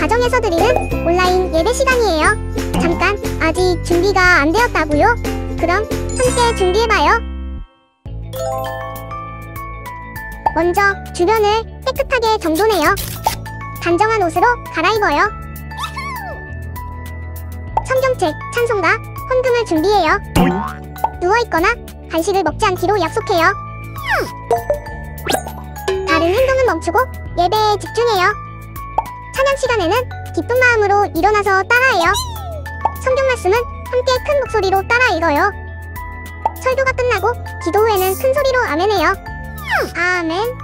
가정에서 드리는 온라인 예배 시간이에요. 잠깐, 아직 준비가 안 되었다고요? 그럼 함께 준비해봐요. 먼저 주변을 깨끗하게 정돈해요. 단정한 옷으로 갈아입어요. 성경책, 찬송가, 헌금을 준비해요. 누워있거나 간식을 먹지 않기로 약속해요. 다른 행동은 멈추고 예배에 집중해요. 찬양 시간에는 기쁜 마음으로 일어나서 따라해요. 성경 말씀은 함께 큰 목소리로 따라 읽어요. 설교가 끝나고 기도 후에는 큰 소리로 아멘해요. 아멘.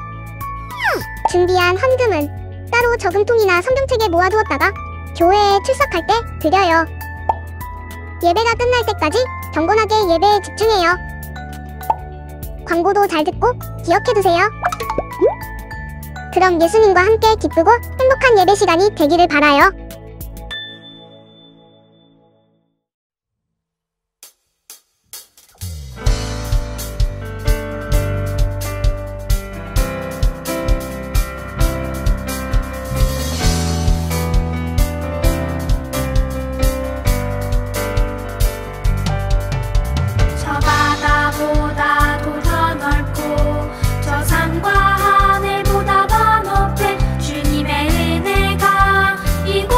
준비한 헌금은 따로 저금통이나 성경책에 모아두었다가 교회에 출석할 때 드려요. 예배가 끝날 때까지 경건하게 예배에 집중해요. 광고도 잘 듣고 기억해두세요. 그럼 예수님과 함께 기쁘고 행복한 예배 시간이 되기를 바라요. 바다보다도 더 넓고 저 산과 하늘보다 더 높은 주님의 은혜가 이곳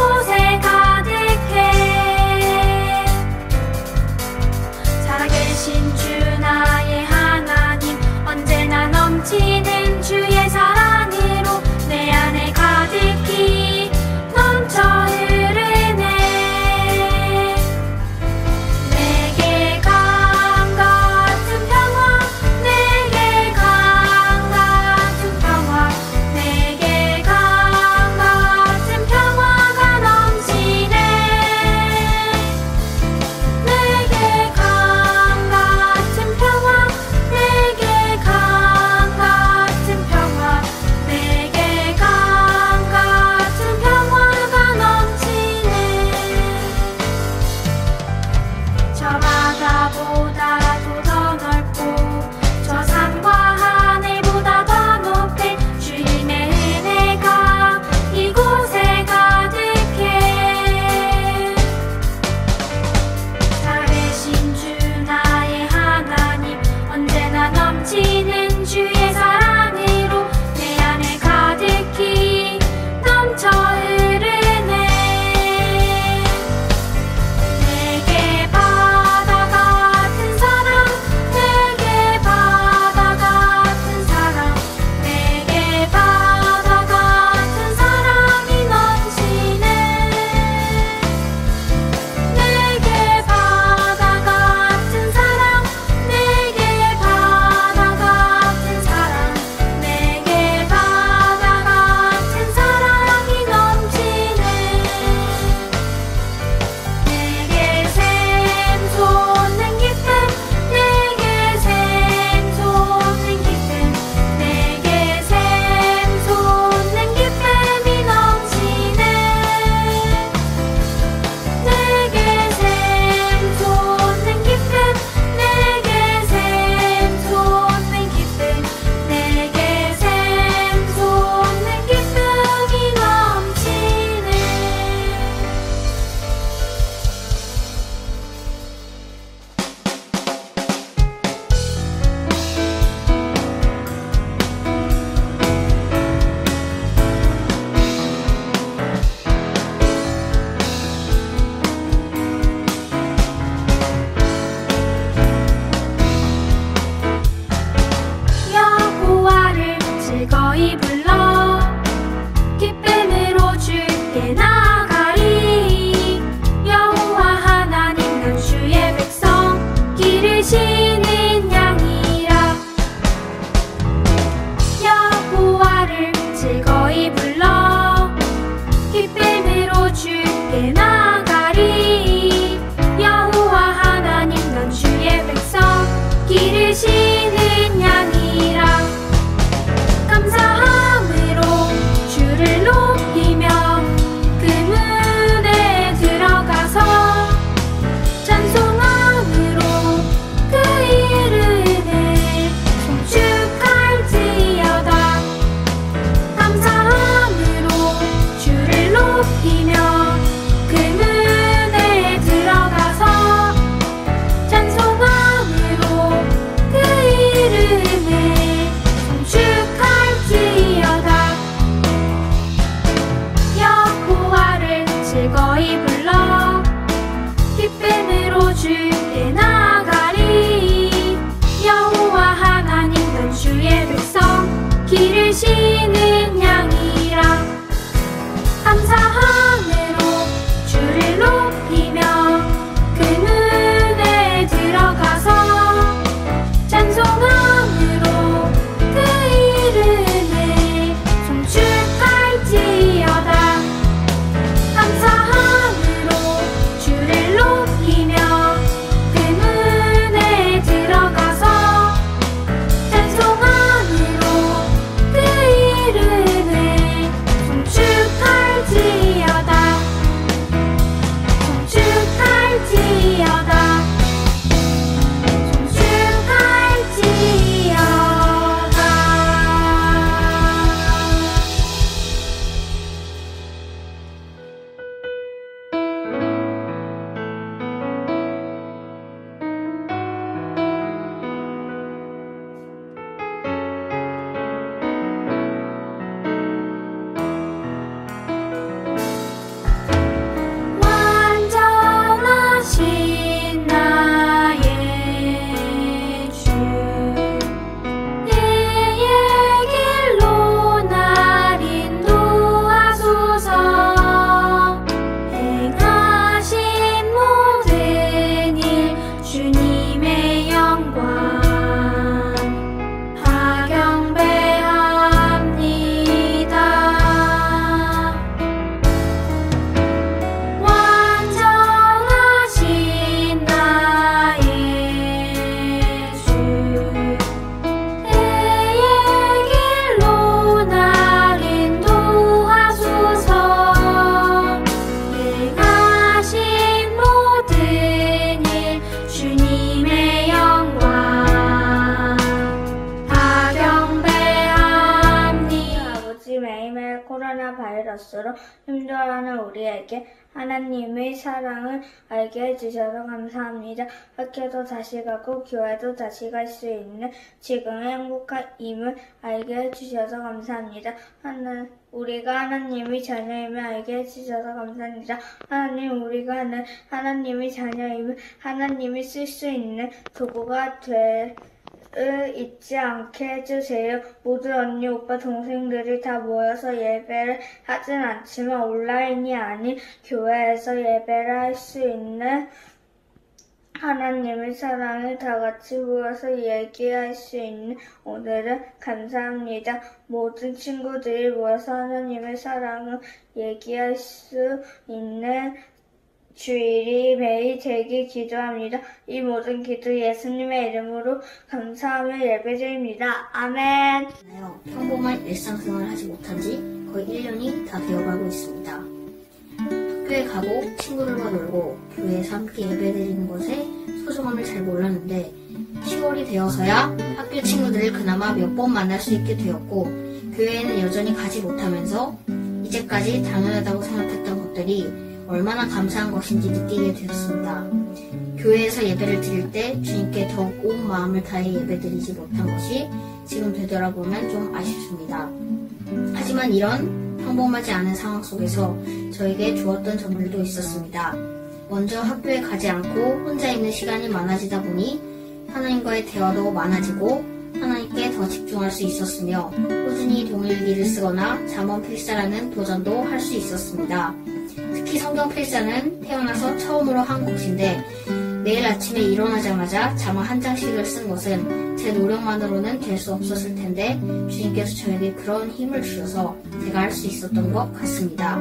것으로 힘들어하는 우리에게 하나님의 사랑을 알게 해주셔서 감사합니다. 학교도 다시 가고 교회도 다시 갈 수 있는 지금의 행복함을 알게 해주셔서 감사합니다. 우리가 하나님의 자녀임을 알게 해주셔서 감사합니다. 하나님, 우리가 하나님의 자녀임을 하나님이 쓸 수 있는 도구가 잊지 않게 해주세요. 모든 언니, 오빠, 동생들이 다 모여서 예배를 하진 않지만 온라인이 아닌 교회에서 예배를 할 수 있는 하나님의 사랑을 다 같이 모여서 얘기할 수 있는 오늘은 감사합니다. 모든 친구들이 모여서 하나님의 사랑을 얘기할 수 있는 주일이 매일 되길 기도합니다. 이 모든 기도 예수님의 이름으로 감사하며 예배드립니다. 아멘. 평범한 일상생활을 하지 못한 지 거의 1년이 다 되어가고 있습니다. 학교에 가고 친구들과 놀고 교회에서 함께 예배드리는 것에 소중함을 잘 몰랐는데 10월이 되어서야 학교 친구들을 그나마 몇 번 만날 수 있게 되었고 교회에는 여전히 가지 못하면서 이제까지 당연하다고 생각했던 것들이 얼마나 감사한 것인지 느끼게 되었습니다. 교회에서 예배를 드릴 때 주님께 더욱 온 마음을 다해 예배드리지 못한 것이 지금 되돌아보면 좀 아쉽습니다. 하지만 이런 평범하지 않은 상황 속에서 저에게 좋았던 점들도 있었습니다. 먼저 학교에 가지 않고 혼자 있는 시간이 많아지다 보니 하나님과의 대화도 많아지고 하나님께 더 집중할 수 있었으며 꾸준히 동일기를 쓰거나 잠언 필사라는 도전도 할 수 있었습니다. 특히 성경 필사는 태어나서 처음으로 한 것인데 매일 아침에 일어나자마자 잠언 한 장씩을 쓴 것은 제 노력만으로는 될 수 없었을 텐데 주님께서 저에게 그런 힘을 주셔서 제가 할 수 있었던 것 같습니다.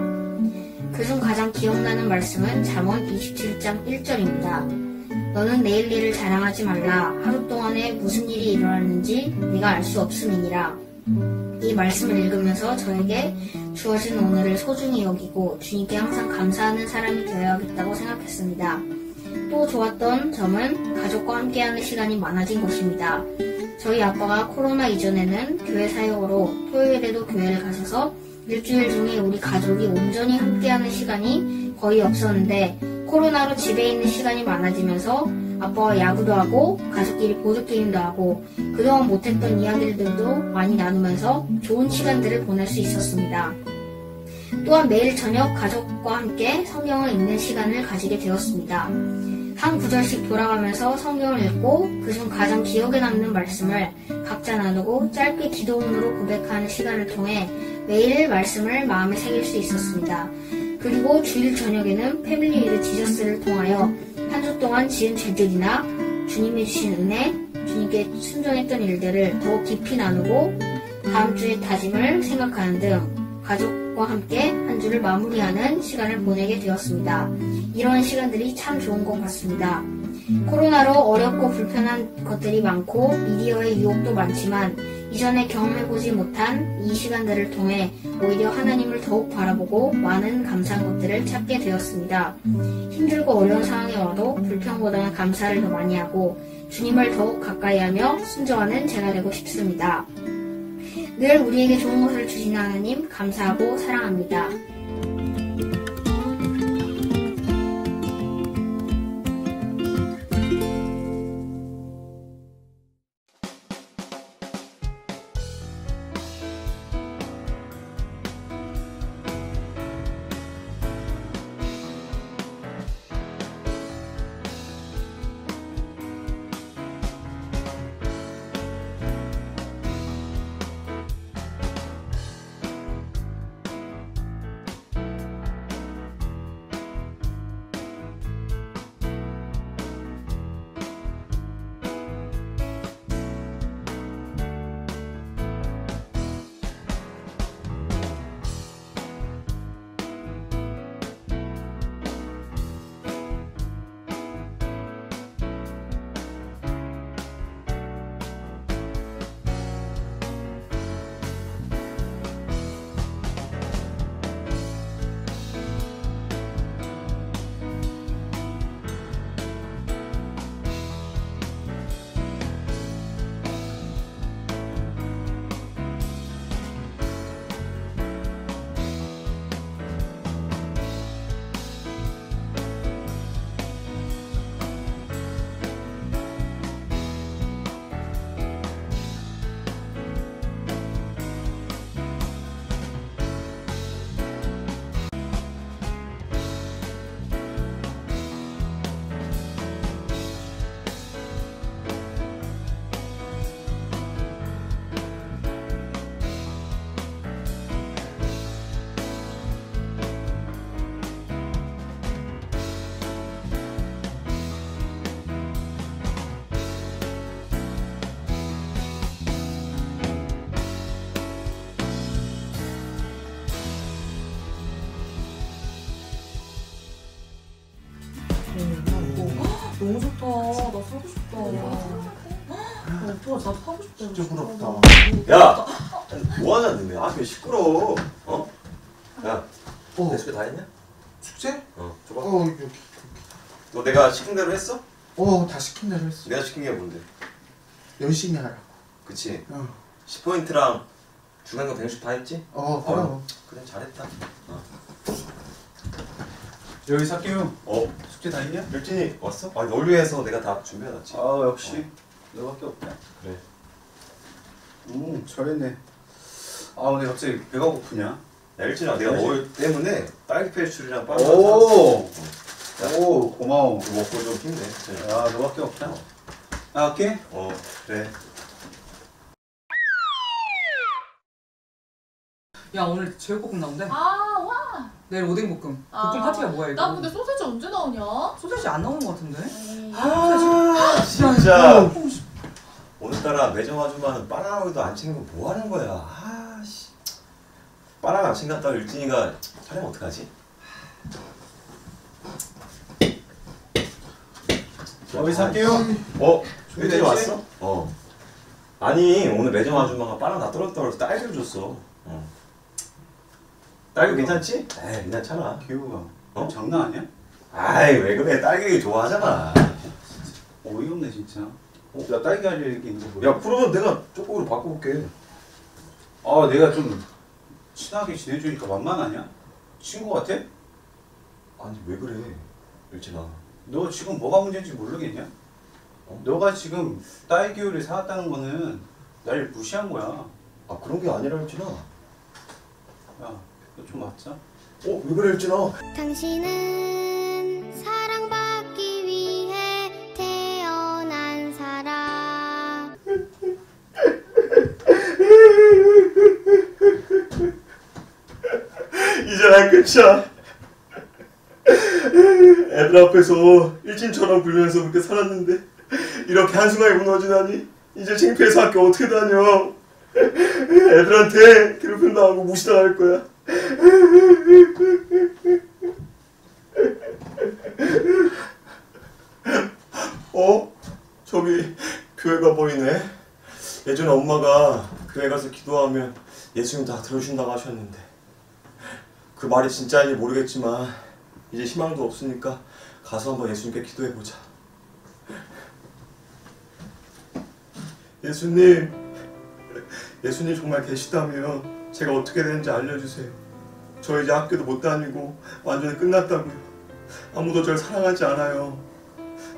그중 가장 기억나는 말씀은 잠언 27장 1절입니다. 너는 내일 일을 자랑하지 말라. 하루 동안에 무슨 일이 일어났는지 네가 알 수 없음이니라. 이 말씀을 읽으면서 저에게 주어진 오늘을 소중히 여기고 주님께 항상 감사하는 사람이 되어야겠다고 생각했습니다. 또 좋았던 점은 가족과 함께하는 시간이 많아진 것입니다. 저희 아빠가 코로나 이전에는 교회 사역으로 토요일에도 교회를 가셔서 일주일 중에 우리 가족이 온전히 함께하는 시간이 거의 없었는데 코로나로 집에 있는 시간이 많아지면서 아빠와 야구도 하고 가족끼리 보드게임도 하고 그동안 못했던 이야기들도 많이 나누면서 좋은 시간들을 보낼 수 있었습니다. 또한 매일 저녁 가족과 함께 성경을 읽는 시간을 가지게 되었습니다. 한 구절씩 돌아가면서 성경을 읽고 그중 가장 기억에 남는 말씀을 각자 나누고 짧게 기도문으로 고백하는 시간을 통해 매일 말씀을 마음에 새길 수 있었습니다. 그리고 주일 저녁에는 패밀리 위드 지저스를 통하여 한 주 동안 지은 죄들이나 주님이 주신 은혜, 주님께 순종했던 일들을 더욱 깊이 나누고 다음 주의 다짐을 생각하는 등 가족과 함께 한 주를 마무리하는 시간을 보내게 되었습니다. 이런 시간들이 참 좋은 것 같습니다. 코로나로 어렵고 불편한 것들이 많고 미디어의 유혹도 많지만 이전에 경험해보지 못한 이 시간들을 통해 오히려 하나님을 더욱 바라보고 많은 감사한 것들을 찾게 되었습니다. 힘들고 어려운 상황에 와도 불평보다는 감사를 더 많이 하고 주님을 더욱 가까이 하며 순종하는 제가 되고 싶습니다. 늘 우리에게 좋은 것을 주시는 하나님 감사하고 사랑합니다. 너무 좋다. 나 사고 싶다. 오빠 나도 사고 싶다. 진짜 부럽다. 야! 뭐하냐 너네. 아 왜 시끄러워. 어? 야, 내 숙제 다 했냐? 숙제? 줘봐. 여기. 너 내가 시킨 대로 했어? 다 시킨 대로 했어. 내가 시킨 게 뭔데? 열심히 하라고. 그치? 어. 10포인트랑 중간고 백식 다 했지? 그럼. 그래 잘했다. 여기 사케요. 숙제 다 했냐? 일진이 왔어? 아니 널 위해서 내가 다 준비해놨지. 아 역시 너밖에 없다. 그래. 잘했네. 아 근데 갑자기 배가 고프냐? 야 일진아 내가 너 때문에 딸기 페스츄리랑 빵 오! 샀어. 오 고마워. 이거 먹고 좀 힘내. 야 너밖에 없다. 아 갈게. 그래. 야 오늘 제육볶음 나온대. 아, 와! 내일 오뎅볶음. 볶음 파티가 뭐야 이거? 나 근데 소세지 언제 나오냐? 소세지 안 나오는 것 같은데? 아 진짜. 오늘따라 매점 아줌마는 바나나도 안 챙기고 뭐 하는 거야? 아씨. 바나나 안 챙겼다고 일진이가 촬영 어떡하지? 여기 살게요. 일진이 왔어? 아니 오늘 매점 아줌마가 바나나 다 떨어졌다고 해서 딸기를 줬어. 딸기 괜찮지? 에이 괜찮잖아. 기우가 장난 아니야? 아이 왜 그래, 딸기 좋아하잖아. 어이없네 진짜. 야 딸기 알레르기 있는 거 보여? 야 그러면 내가 쪽으로 바꿔볼게. 아 내가 좀 친하게 지내주니까 만만하냐? 친구 같아? 아니 왜 그래 일진아. 너 지금 뭐가 문제인지 모르겠냐? 너가 지금 딸기우를 사왔다는 거는 날 무시한 거야. 아 그런 게 아니라 일진아. 야, 너 좀 맞자? 왜 그래 일진아. 당신은 사랑받기 위해 태어난 사람. 이제 난 끝이야. 애들 앞에서 일진처럼 굴면서 그렇게 살았는데 이렇게 한순간에 무너지다니. 이제 창피해서 학교 어떻게 다녀. 애들한테 괴롭힘 당하고 무시당할 거야. 저기 교회가 보이네. 예전에 엄마가 교회 가서 기도하면 예수님 다 들어주신다고 하셨는데 그 말이 진짜인지 모르겠지만 이제 희망도 없으니까 가서 한번 예수님께 기도해보자. 예수님 정말 계시다면 제가 어떻게 되는지 알려주세요. 저 이제 학교도 못 다니고 완전히 끝났다고요. 아무도 절 사랑하지 않아요.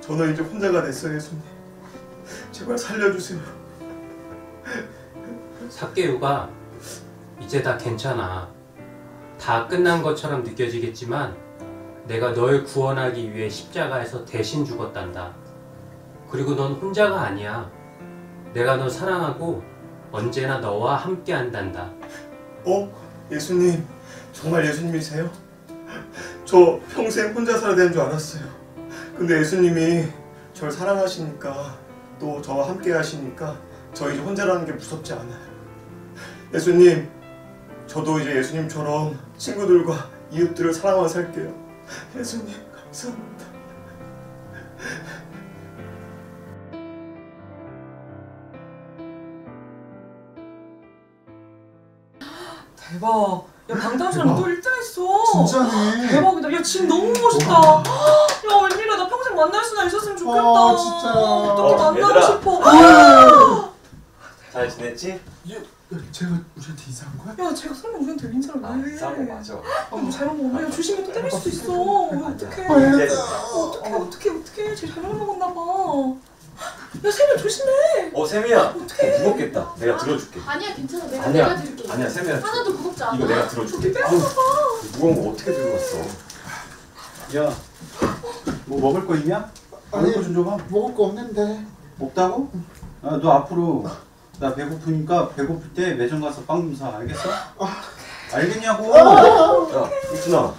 저는 이제 혼자가 됐어요. 예수님 제발 살려주세요. 삭개유가 이제 다 괜찮아. 다 끝난 것처럼 느껴지겠지만 내가 널 구원하기 위해 십자가에서 대신 죽었단다. 그리고 넌 혼자가 아니야. 내가 너 사랑하고 언제나 너와 함께 한단다. 예수님 정말 예수님이세요? 저 평생 혼자 살아야 되는 줄 알았어요. 근데 예수님이 절 사랑하시니까 또 저와 함께 하시니까 저 이제 혼자라는 게 무섭지 않아요. 예수님 저도 이제 예수님처럼 친구들과 이웃들을 사랑하며 살게요. 예수님 감사합니다. 대박. 야 방탄소년 또 1등 했어. 진짜네. 대박이다. 야 진 너무 멋있다. 야 웬일이야. 나 평생 만날 수나 있었으면 좋겠다. 진짜. 어떻게 만나고 얘들아. 싶어. 잘 지냈지? 제가 우리한테 인사한 거야? 야 쟤가 설마 우리한테 인사를 왜 해? 싸운 거 맞아. 잘못 먹네. 조심히 또 때릴 수도 있어. 어떡해. 이제 어떡해. 쟤 잘못 먹었나 봐. 야 세미야 조심해. 세미야 어떡해. 무겁겠다. 내가 들어줄게. 아니야, 괜찮아. 아니야. 내가 드릴게. 아니야 세미야 하나도 무겁지 않아. 이거 내가 들어줄게. 빼앗아 봐. 무거운 거 어떻게 들고 왔어? 야, 뭐 먹을 거 있냐? 먹을 거 좀 줘봐. 먹을 거 없는데. 없다고? 아, 너 앞으로 나 배고프니까 배고플 때 매점 가서 빵 좀 사. 알겠어? 알겠냐고? 야 일진아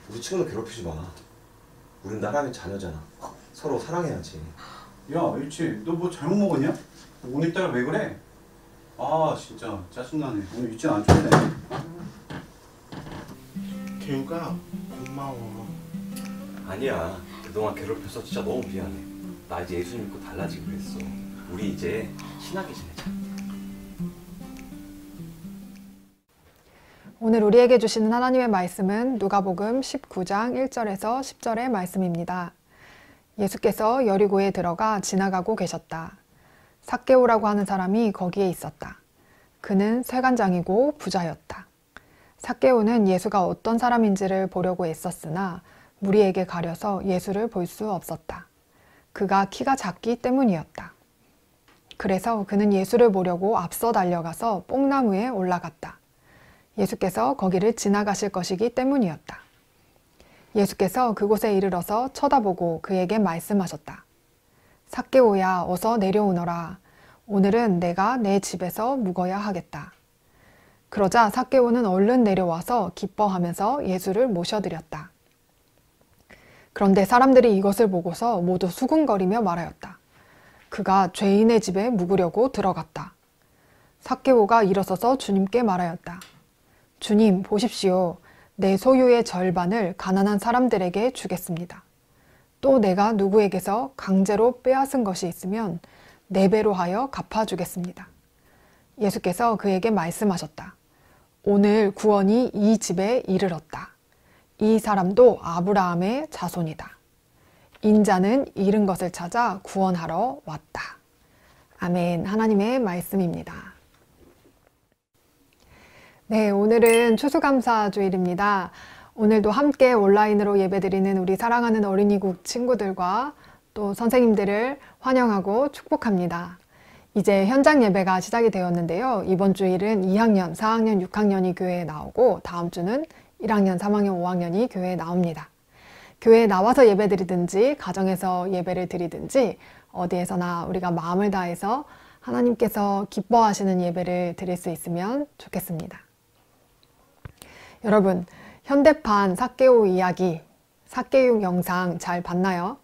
우리 친구는 괴롭히지 마. 우린 나라면 자녀잖아. 서로 사랑해야지. 야, 일치, 너 뭐 잘못 먹었냐? 오늘따라 왜 그래? 아, 진짜 짜증나네. 오늘 일진 안 좋네. 개우가 고마워. 아니야 그동안 괴롭혀서 진짜 너무 미안해. 나 이제 예수 믿고 달라지고 그랬어. 우리 이제 친하게 지내자. 오늘 우리에게 주시는 하나님의 말씀은 누가복음 19장 1절에서 10절의 말씀입니다. 예수께서 여리고에 들어가 지나가고 계셨다. 삭개오라고 하는 사람이 거기에 있었다. 그는 세관장이고 부자였다. 삭개오는 예수가 어떤 사람인지를 보려고 애썼으나 무리에게 가려서 예수를 볼 수 없었다. 그가 키가 작기 때문이었다. 그래서 그는 예수를 보려고 앞서 달려가서 뽕나무에 올라갔다. 예수께서 거기를 지나가실 것이기 때문이었다. 예수께서 그곳에 이르러서 쳐다보고 그에게 말씀하셨다. 삭개오야, 어서 내려오너라. 오늘은 내가 내 집에서 묵어야 하겠다. 그러자 삭개오는 얼른 내려와서 기뻐하면서 예수를 모셔드렸다. 그런데 사람들이 이것을 보고서 모두 수군거리며 말하였다. 그가 죄인의 집에 묵으려고 들어갔다. 삭개오가 일어서서 주님께 말하였다. 주님, 보십시오. 내 소유의 절반을 가난한 사람들에게 주겠습니다. 또 내가 누구에게서 강제로 빼앗은 것이 있으면 4배로 하여 갚아주겠습니다. 예수께서 그에게 말씀하셨다. 오늘 구원이 이 집에 이르렀다. 이 사람도 아브라함의 자손이다. 인자는 잃은 것을 찾아 구원하러 왔다. 아멘. 하나님의 말씀입니다. 네, 오늘은 추수감사주일입니다. 오늘도 함께 온라인으로 예배드리는 우리 사랑하는 어린이국 친구들과 또 선생님들을 환영하고 축복합니다. 이제 현장 예배가 시작이 되었는데요. 이번 주일은 2학년, 4학년, 6학년이 교회에 나오고 다음 주는 1학년, 3학년, 5학년이 교회에 나옵니다. 교회에 나와서 예배드리든지 가정에서 예배를 드리든지 어디에서나 우리가 마음을 다해서 하나님께서 기뻐하시는 예배를 드릴 수 있으면 좋겠습니다. 여러분, 현대판 삭개오 이야기, 삭개육 영상 잘 봤나요?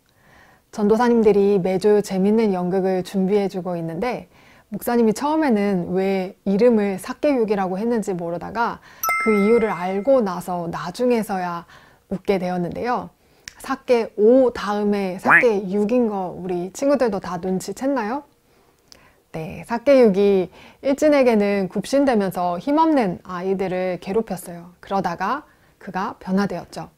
전도사님들이 매주 재밌는 연극을 준비해주고 있는데 목사님이 처음에는 왜 이름을 삭개육이라고 했는지 모르다가 그 이유를 알고 나서 나중에서야 웃게 되었는데요. 삭개오 다음에 삭개육인 거 우리 친구들도 다 눈치챘나요? 네, 삭개육이 일진에게는 굽신대면서 힘없는 아이들을 괴롭혔어요. 그러다가 그가 변화되었죠.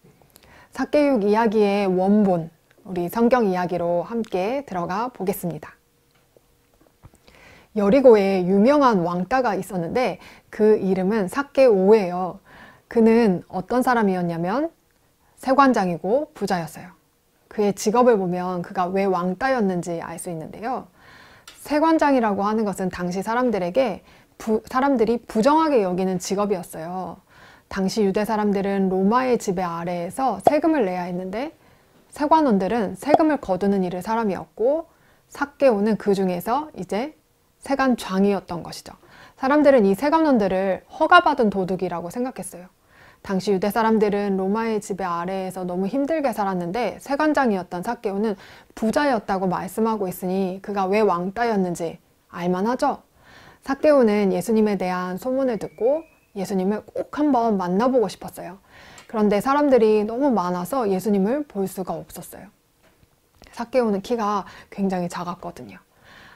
삭개육 이야기의 원본, 우리 성경 이야기로 함께 들어가 보겠습니다. 여리고에 유명한 왕따가 있었는데 그 이름은 삭개오예요. 그는 어떤 사람이었냐면 세관장이고 부자였어요. 그의 직업을 보면 그가 왜 왕따였는지 알 수 있는데요. 세관장이라고 하는 것은 당시 사람들에게 사람들이 부정하게 여기는 직업이었어요. 당시 유대 사람들은 로마의 지배 아래에서 세금을 내야 했는데 세관원들은 세금을 거두는 일을 사람이었고 삭개오는 그 중에서 이제 세관장이었던 것이죠. 사람들은 이 세관원들을 허가받은 도둑이라고 생각했어요. 당시 유대 사람들은 로마의 지배 아래에서 너무 힘들게 살았는데 세관장이었던 삭개오는 부자였다고 말씀하고 있으니 그가 왜 왕따였는지 알만하죠? 삭개오는 예수님에 대한 소문을 듣고 예수님을 꼭 한번 만나보고 싶었어요. 그런데 사람들이 너무 많아서 예수님을 볼 수가 없었어요. 삭개오는 키가 굉장히 작았거든요.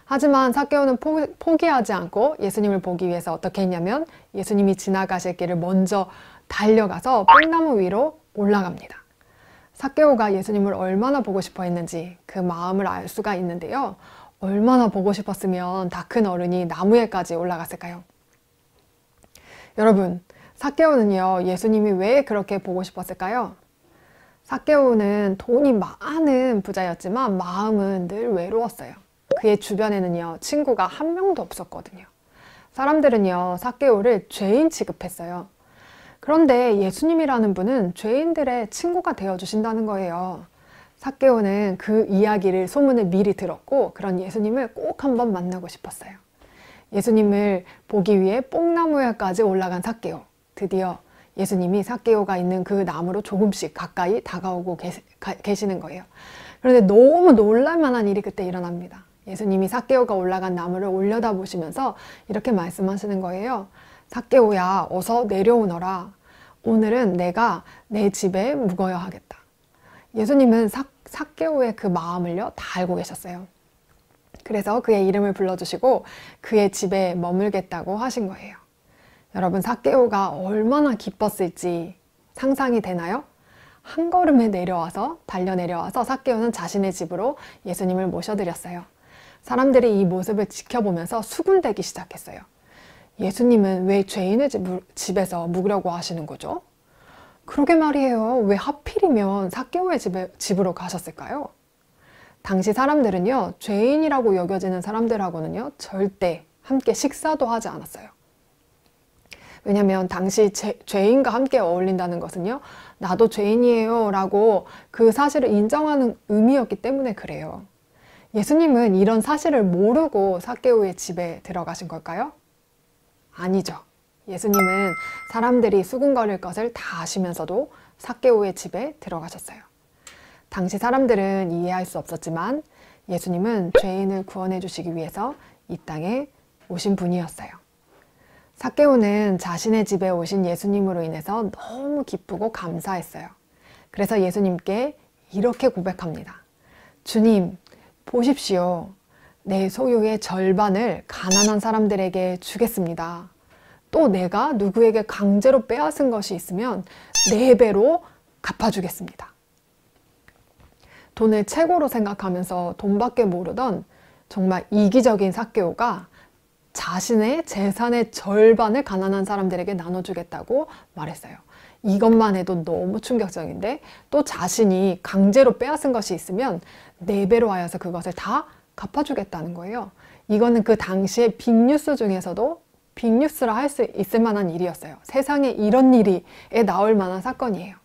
하지만 삭개오는 포기하지 않고 예수님을 보기 위해서 어떻게 했냐면 예수님이 지나가실 길을 먼저 달려가서 뽕나무 위로 올라갑니다. 삭개오가 예수님을 얼마나 보고 싶어 했는지 그 마음을 알 수가 있는데요. 얼마나 보고 싶었으면 다 큰 어른이 나무에까지 올라갔을까요? 여러분, 삭개오는요, 예수님이 왜 그렇게 보고 싶었을까요? 삭개오는 돈이 많은 부자였지만 마음은 늘 외로웠어요. 그의 주변에는요, 친구가 한 명도 없었거든요. 사람들은요, 삭개오를 죄인 취급했어요. 그런데 예수님이라는 분은 죄인들의 친구가 되어주신다는 거예요. 삭개오는 그 이야기를, 소문을 미리 들었고 그런 예수님을 꼭 한번 만나고 싶었어요. 예수님을 보기 위해 뽕나무에까지 올라간 삭개오. 드디어 예수님이 삭개오가 있는 그 나무로 조금씩 가까이 다가오고 계시는 거예요. 그런데 너무 놀랄만한 일이 그때 일어납니다. 예수님이 삭개오가 올라간 나무를 올려다보시면서 이렇게 말씀하시는 거예요. 삭개오야, 어서 내려오너라. 오늘은 내가 내 집에 묵어야 하겠다. 예수님은 삭개오의 그 마음을요 다 알고 계셨어요. 그래서 그의 이름을 불러주시고 그의 집에 머물겠다고 하신 거예요. 여러분, 삭개오가 얼마나 기뻤을지 상상이 되나요? 한 걸음에 달려 내려와서 삭개오는 자신의 집으로 예수님을 모셔드렸어요. 사람들이 이 모습을 지켜보면서 수군대기 시작했어요. 예수님은 왜 죄인의 집에서 묵으려고 하시는 거죠? 그러게 말이에요. 왜 하필이면 삭개오의 집으로 가셨을까요? 당시 사람들은요, 죄인이라고 여겨지는 사람들하고는요, 절대 함께 식사도 하지 않았어요. 왜냐면 당시 죄인과 함께 어울린다는 것은요, 나도 죄인이에요 라고 그 사실을 인정하는 의미였기 때문에 그래요. 예수님은 이런 사실을 모르고 삭개오의 집에 들어가신 걸까요? 아니죠. 예수님은 사람들이 수군거릴 것을 다 아시면서도 삭개오의 집에 들어가셨어요. 당시 사람들은 이해할 수 없었지만 예수님은 죄인을 구원해 주시기 위해서 이 땅에 오신 분이었어요. 삭개오는 자신의 집에 오신 예수님으로 인해서 너무 기쁘고 감사했어요. 그래서 예수님께 이렇게 고백합니다. 주님, 보십시오. 내 소유의 절반을 가난한 사람들에게 주겠습니다. 또 내가 누구에게 강제로 빼앗은 것이 있으면 4배로 갚아주겠습니다. 돈을 최고로 생각하면서 돈밖에 모르던 정말 이기적인 삭개오가 자신의 재산의 절반을 가난한 사람들에게 나눠주겠다고 말했어요. 이것만 해도 너무 충격적인데 또 자신이 강제로 빼앗은 것이 있으면 4배로 하여서 그것을 다 갚아주겠다는 거예요. 이거는 그 당시에 빅뉴스 중에서도 빅뉴스라 할 수 있을 만한 일이었어요. 세상에 이런 일이 나올 만한 사건이에요.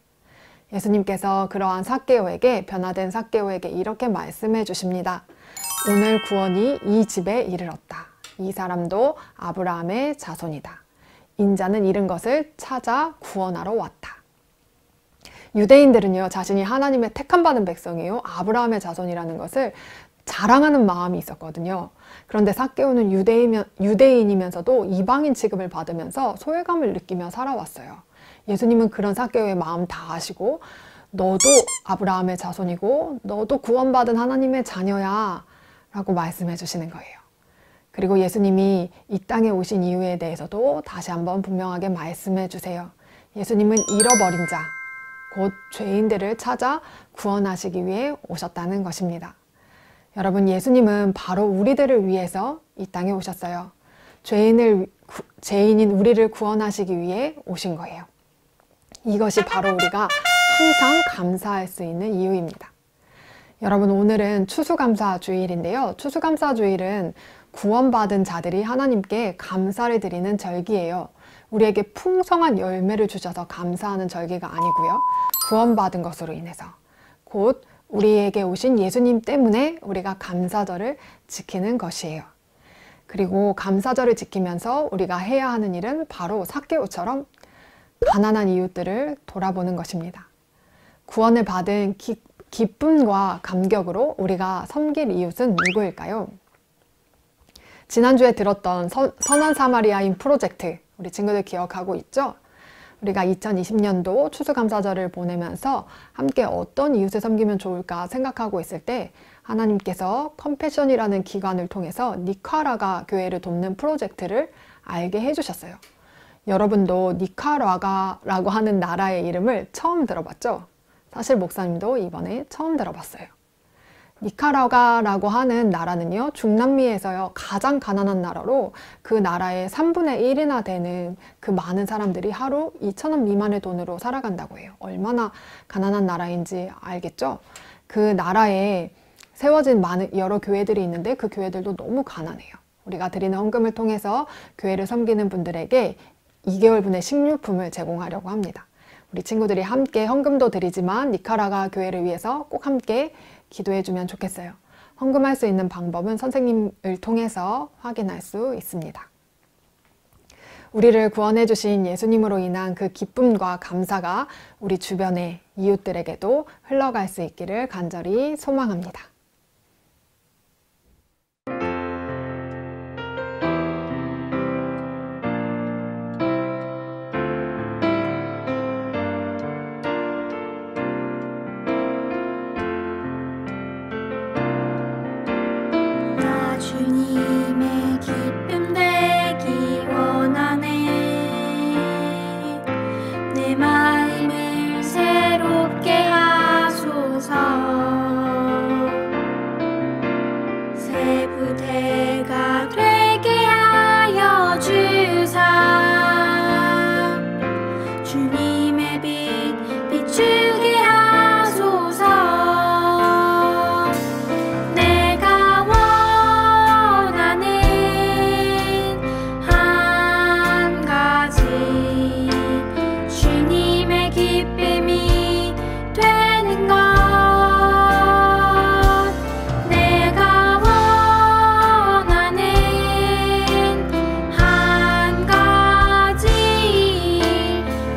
예수님께서 그러한 삭개오에게, 변화된 삭개오에게 이렇게 말씀해 주십니다. 오늘 구원이 이 집에 이르렀다. 이 사람도 아브라함의 자손이다. 인자는 잃은 것을 찾아 구원하러 왔다. 유대인들은요, 자신이 하나님의 택함받은 백성이요, 아브라함의 자손이라는 것을 자랑하는 마음이 있었거든요. 그런데 삭개오는 유대인이면서도 이방인 취급을 받으면서 소외감을 느끼며 살아왔어요. 예수님은 그런 삭개오의 마음 다 아시고 너도 아브라함의 자손이고 너도 구원받은 하나님의 자녀야 라고 말씀해 주시는 거예요. 그리고 예수님이 이 땅에 오신 이유에 대해서도 다시 한번 분명하게 말씀해 주세요. 예수님은 잃어버린 자, 곧 죄인들을 찾아 구원하시기 위해 오셨다는 것입니다. 여러분, 예수님은 바로 우리들을 위해서 이 땅에 오셨어요. 죄인인 우리를 구원하시기 위해 오신 거예요. 이것이 바로 우리가 항상 감사할 수 있는 이유입니다. 여러분, 오늘은 추수감사주일인데요. 추수감사주일은 구원받은 자들이 하나님께 감사를 드리는 절기예요. 우리에게 풍성한 열매를 주셔서 감사하는 절기가 아니고요. 구원받은 것으로 인해서, 곧 우리에게 오신 예수님 때문에 우리가 감사절을 지키는 것이에요. 그리고 감사절을 지키면서 우리가 해야 하는 일은 바로 삭개오처럼 가난한 이웃들을 돌아보는 것입니다. 구원을 받은 기쁨과 감격으로 우리가 섬길 이웃은 누구일까요? 지난주에 들었던 선한 사마리아인 프로젝트, 우리 친구들 기억하고 있죠? 우리가 2020년도 추수감사절을 보내면서 함께 어떤 이웃을 섬기면 좋을까 생각하고 있을 때 하나님께서 컴패션이라는 기관을 통해서 니카라가 교회를 돕는 프로젝트를 알게 해주셨어요. 여러분도 니카라가라고 하는 나라의 이름을 처음 들어봤죠? 사실 목사님도 이번에 처음 들어봤어요. 니카라가라고 하는 나라는요, 중남미에서요 가장 가난한 나라로 그 나라의 3분의 1이나 되는 그 많은 사람들이 하루 2,000원 미만의 돈으로 살아간다고 해요. 얼마나 가난한 나라인지 알겠죠? 그 나라에 세워진 여러 교회들이 있는데 그 교회들도 너무 가난해요. 우리가 드리는 헌금을 통해서 교회를 섬기는 분들에게 2개월분의 식료품을 제공하려고 합니다. 우리 친구들이 함께 헌금도 드리지만 니카라가 교회를 위해서 꼭 함께 기도해주면 좋겠어요. 헌금할 수 있는 방법은 선생님을 통해서 확인할 수 있습니다. 우리를 구원해 주신 예수님으로 인한 그 기쁨과 감사가 우리 주변의 이웃들에게도 흘러갈 수 있기를 간절히 소망합니다. 주님의 기쁨 되기 원하네. 내 마음을 새롭게 하소서. 새 부대가 되게 하여 주사. 주님의 빛 비추게 하소서. 내가 원하는 한 가지 주님의 기쁨이 되는 것. 내가 원하는 한 가지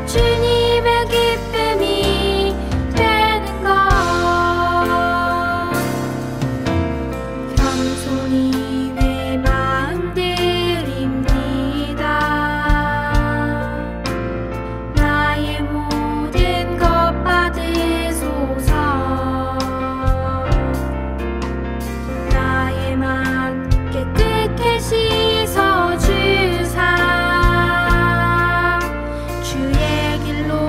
주님의 기쁨이 되는 것. 겸손히 내 마음 드립니다. 나의 모든 것 받으소서. 나의 맘 깨끗게 씻어주사. 주의 길로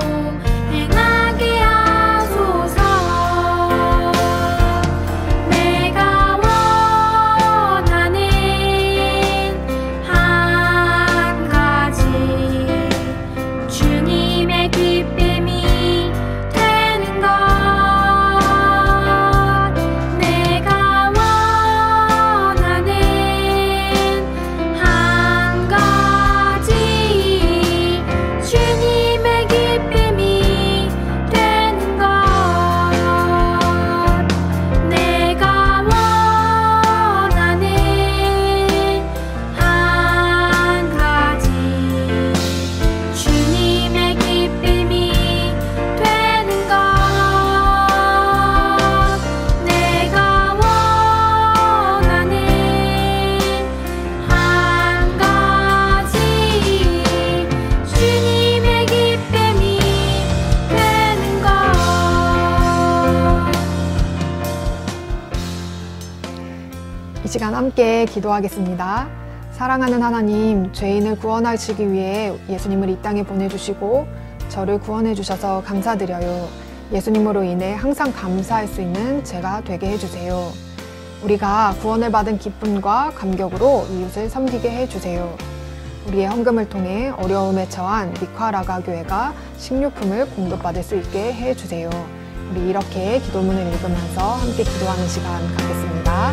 행하게 하소서. 내가 원하는 한 가지 주님의 기쁨이 되는 것. 내가 원하는 한 가지 주님의 기쁨이 되는 것. 내가 원하는 한 가지 주님의 기쁨이 되는 것. 내가 원하는 한 가지 주님의 기쁨이 되는 것. 이 시간 함께 기도하겠습니다. 사랑하는 하나님, 죄인을 구원하시기 위해 예수님을 이 땅에 보내주시고 저를 구원해 주셔서 감사드려요. 예수님으로 인해 항상 감사할 수 있는 제가 되게 해주세요. 우리가 구원을 받은 기쁨과 감격으로 이웃을 섬기게 해주세요. 우리의 헌금을 통해 어려움에 처한 니카라가 교회가 식료품을 공급받을 수 있게 해주세요. 우리 이렇게 기도문을 읽으면서 함께 기도하는 시간 갖겠습니다.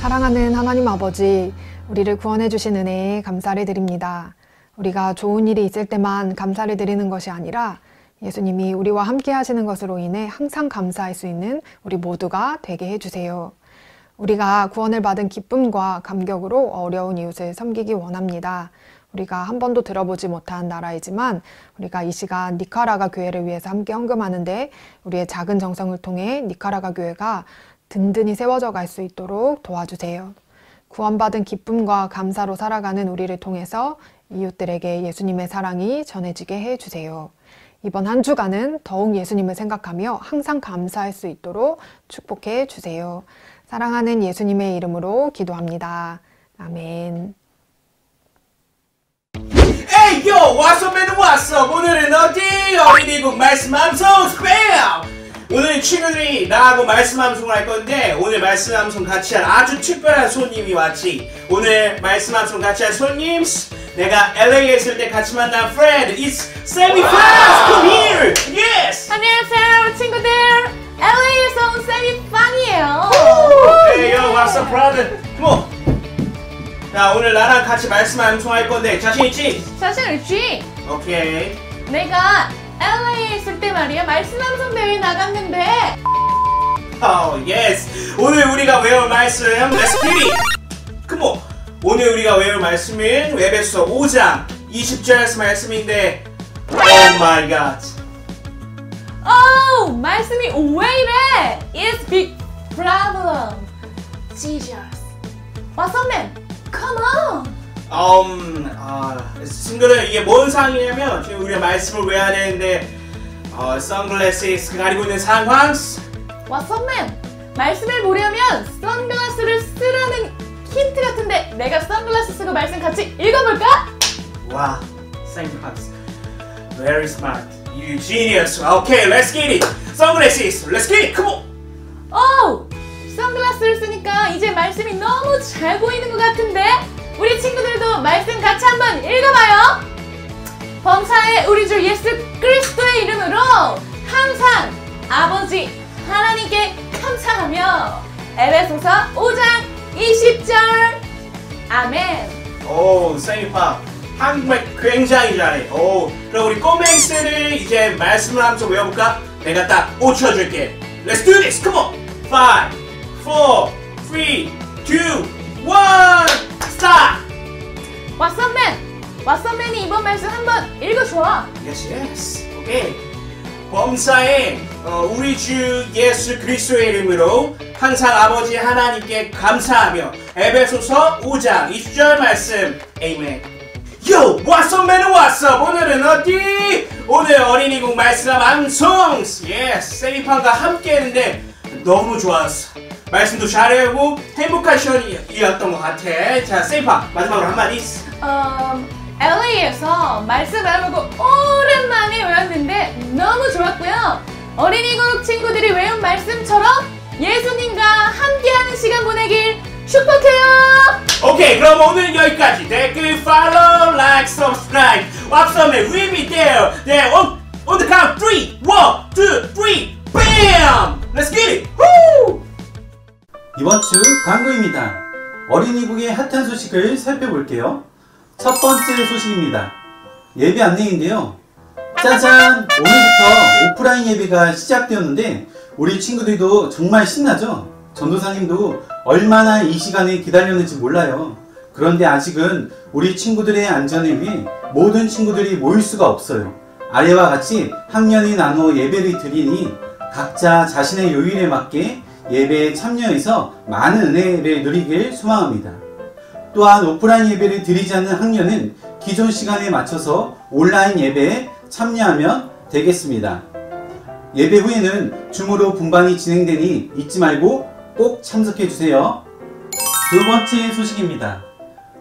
사랑하는 하나님 아버지, 우리를 구원해 주신 은혜에 감사를 드립니다. 우리가 좋은 일이 있을 때만 감사를 드리는 것이 아니라 예수님이 우리와 함께 하시는 것으로 인해 항상 감사할 수 있는 우리 모두가 되게 해주세요. 우리가 구원을 받은 기쁨과 감격으로 어려운 이웃을 섬기기 원합니다. 우리가 한 번도 들어보지 못한 나라이지만 우리가 이 시간 니카라가 교회를 위해서 함께 헌금하는데 우리의 작은 정성을 통해 니카라가 교회가 든든히 세워져 갈 수 있도록 도와주세요. 구원받은 기쁨과 감사로 살아가는 우리를 통해서 이웃들에게 예수님의 사랑이 전해지게 해주세요. 이번 한 주간은 더욱 예수님을 생각하며 항상 감사할 수 있도록 축복해 주세요. 사랑하는 예수님의 이름으로 기도합니다. 아멘. Hey yo, what's up and what's up? 오늘은 어디? 어린이국 말씀 암송 스페셜! 오늘 친구들이 나하고 말씀 암송을 할 건데 오늘 말씀 암송 같이 할 아주 특별한 손님이 왔지. 오늘 말씀 암송 같이 할 손님, 내가 LA에 있을 때 같이 만난 friend, it's Sammy Fans! Come here! Yes! 안녕하세요 친구들. LA에서 온 세미 빵이에요. Hey yo, what's up brother? Come on! 자, 오늘 나랑 같이 말씀 암송할 건데 자신 있지? 자신 있지? 오케이. 내가 LA에 있을 때 말이야 말씀 암송 대회 나갔는데. Oh yes. 오늘 우리가 외울 말씀 Let's get it. Come on. 오늘 우리가 외울 말씀은 에베소 5장 20절에서 말씀인데 Oh my God. Oh, 말씀이 왜 이래? It's big problem. Jesus. What's up, man? Come on. 친구들 이게 뭔 상황이냐면 지금 우리가 말씀을 외워야 되는데 선글라스 가리고 있는 상황. What's up, man? 말씀을 보려면 선글라스를 쓰라는 힌트 같은데 내가 선글라스 쓰고 말씀 같이 읽어볼까? 와, thank you, Hans. Very smart. You genius. Okay, let's get it. Sunglasses. Let's get it. Come on. Oh, 선글라스를 쓰니까 이제 말씀이 너무 잘 보이는 것 같은데 우리 친구들도 말씀 같이 한번 읽어봐요. 범사의 우리 주 예수 그리스도의 이름으로 항상 아버지 하나님께 감사하며 에베소서 5장 20절 아멘. 오, 세이파 한국말 굉장히 잘해. 오, 그럼 우리 꼬맹스를 이제 말씀을 하면서 외워볼까? 내가 딱 5초 줄게. Let's do this. Come on. 5, 4, 3, 2, 1, start. 왓썸맨이 이번 말씀 한번 읽어줘. Yes. 오케이. 범사에 우리 주 예수 그리스도의 이름으로 항상 아버지 하나님께 감사하며 에베소서 5장 20절 말씀. 아멘. Yo, 왓썸맨은 왔어. 오늘은 어디? 오늘 어린이국 말씀 방송. Yes, 세이판과 함께 했는데 너무 좋았어. 말씀도 잘하고 행복한 시간이었던 것 같아. 자, 세이파 마지막으로 한마디. LA에서 말씀 배우고 오랜만에 외웠는데 너무 좋았고요. 어린이국 친구들이 외운 말씀처럼 예수님과 함께하는 시간 보내길 축복해요. 오케이, 그럼 오늘 여기까지. 댓글, follow, like, subscribe. 왓썸맨 will be there. 네, on the count 3, 1, 2, 3, BAM! Let's get it! Woo! 이번 주 광고입니다. 어린이국의 핫한 소식을 살펴볼게요. 첫 번째 소식입니다. 예배 안내인데요. 짜잔! 오늘부터 오프라인 예배가 시작되었는데 우리 친구들도 정말 신나죠? 전도사님도 얼마나 이 시간을 기다렸는지 몰라요. 그런데 아직은 우리 친구들의 안전을 위해 모든 친구들이 모일 수가 없어요. 아래와 같이 학년이 나누어 예배를 드리니 각자 자신의 요일에 맞게 예배에 참여해서 많은 은혜를 누리길 소망합니다. 또한 오프라인 예배를 드리지 않는 학년은 기존 시간에 맞춰서 온라인 예배에 참여하면 되겠습니다. 예배 후에는 줌으로 분반이 진행되니 잊지 말고 꼭 참석해주세요. 두 번째 소식입니다.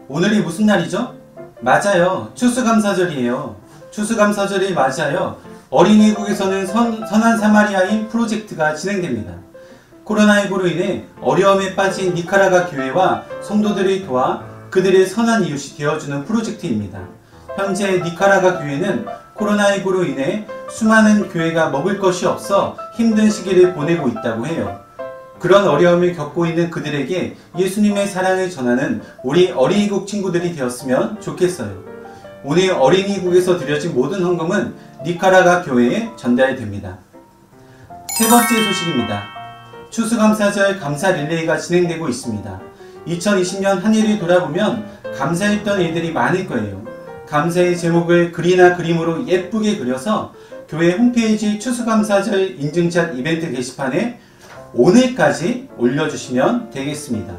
오늘이 무슨 날이죠? 맞아요. 추수감사절이에요. 추수감사절을 맞이하여 어린이국에서는 선한 사마리아인 프로젝트가 진행됩니다. 코로나19로 인해 어려움에 빠진 니카라과 교회와 성도들을 도와 그들의 선한 이웃이 되어주는 프로젝트입니다. 현재 니카라과 교회는 코로나19로 인해 수많은 교회가 먹을 것이 없어 힘든 시기를 보내고 있다고 해요. 그런 어려움을 겪고 있는 그들에게 예수님의 사랑을 전하는 우리 어린이국 친구들이 되었으면 좋겠어요. 오늘 어린이국에서 드려진 모든 헌금은 니카라과 교회에 전달됩니다. 세 번째 소식입니다. 추수감사절 감사 릴레이가 진행되고 있습니다. 2020년 한 해를 돌아보면 감사했던 일들이 많을 거예요. 감사의 제목을 글이나 그림으로 예쁘게 그려서 교회 홈페이지 추수감사절 인증샷 이벤트 게시판에 오늘까지 올려주시면 되겠습니다.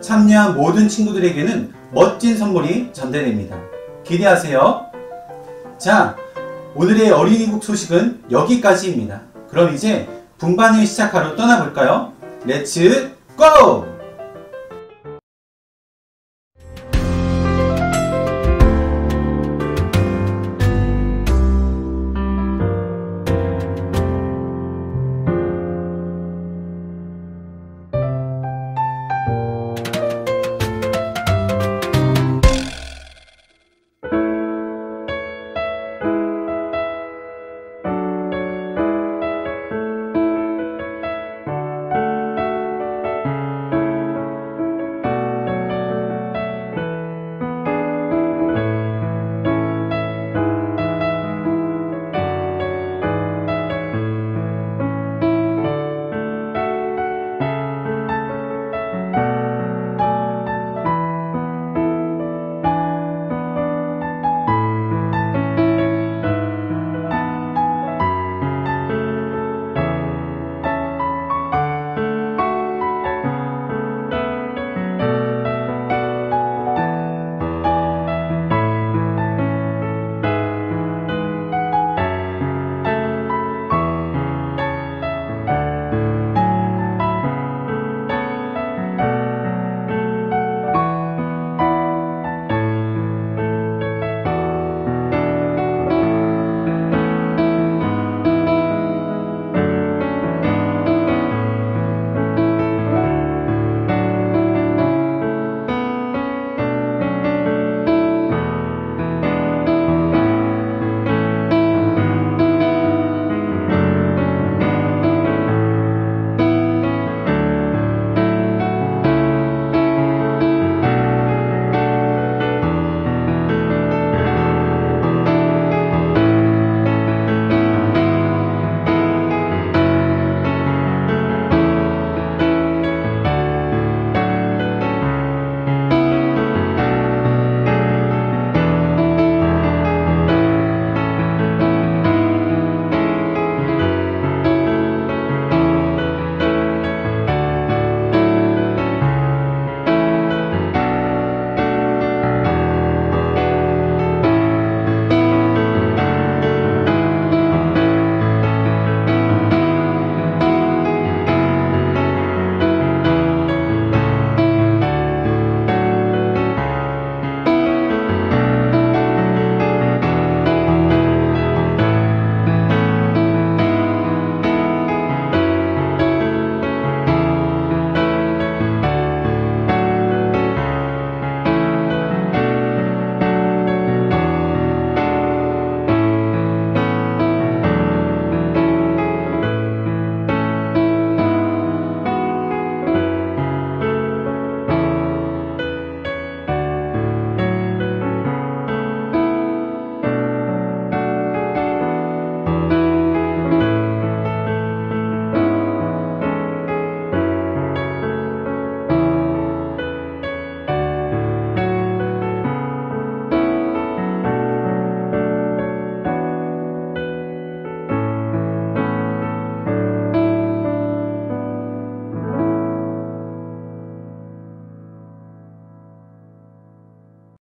참여한 모든 친구들에게는 멋진 선물이 전달됩니다. 기대하세요. 자, 오늘의 어린이국 소식은 여기까지입니다. 그럼 이제 분반을 시작하러 떠나볼까요? 렛츠 고!